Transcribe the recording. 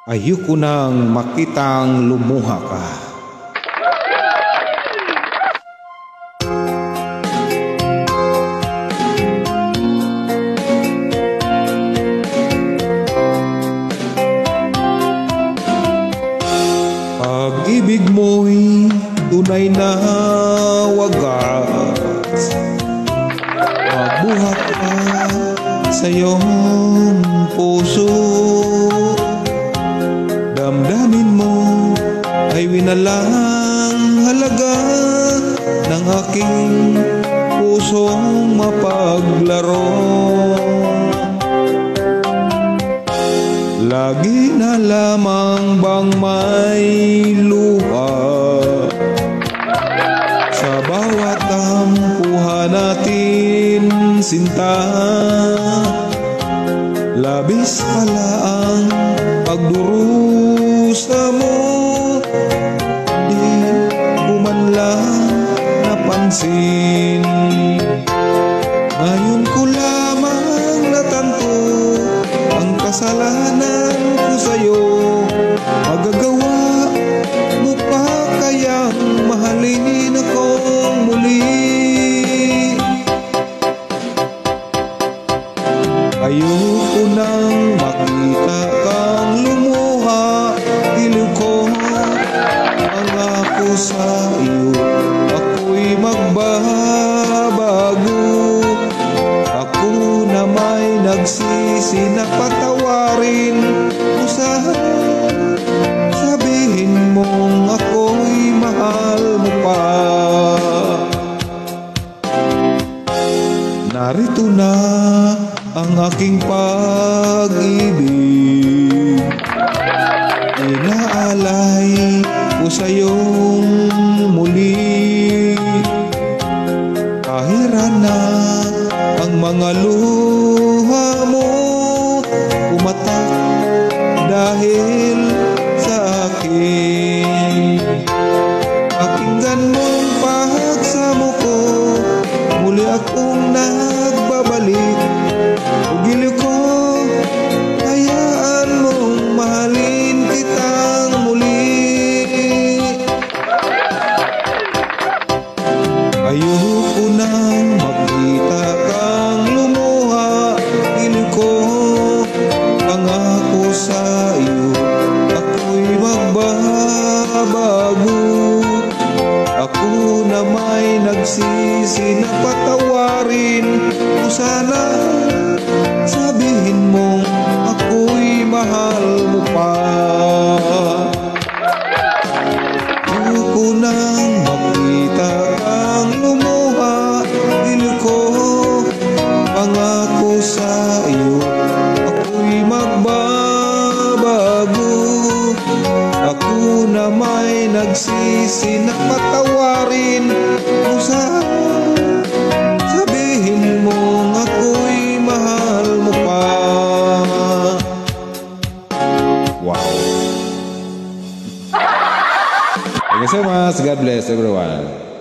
Ayoko nang makitang lumuha ka. Pag-ibig mo'y tunay na wagas. Magbuhat ka sa iyong puso. Damdamin mo ay winalang halaga ng aking pusong mapaglaro. Lagi na lamang bang may luha sa bawat tampuhan natin, sinta. Labis pala ang pagdurusa mo, di ko man lang napansin. Ngayon ko lamang natanto ang kasalanan ko sa'yo. Magagawa mo pa kayang mahalin akong muli? Ayoko nang makita kang lumuha. Diliw ko pangako sa iyo, ako'y magbabago. Ako na may nagsisi na patawarin mo, sabihin mong ako'y mahal mo pa. Narito na ang aking pag-ibig, inaalay ko sa'yong muli. Kahira na ang mga luha mo, umatak dahil sa akin. Pakinggan mong pagsamo ko, muli akong nagbabalik. Ugiliw ko, hayaan mong mahalin kitang muli. Ayoko nang makita kang lumuha. Giliw ko, pangako sa iyo, ako'y magbabago. Ako na may nagsisi na patawarin mo, sana sabihin mong ako'y mahal mo pa. Ayoko nang makita kang lumuha. Giliw ko, pangako sa iyo, ako'y magbabago. Ako na may nagsisi na patawarin mo, sabihin mong ako'y mahal mo pa. Wow. Thank you so much. God bless everyone.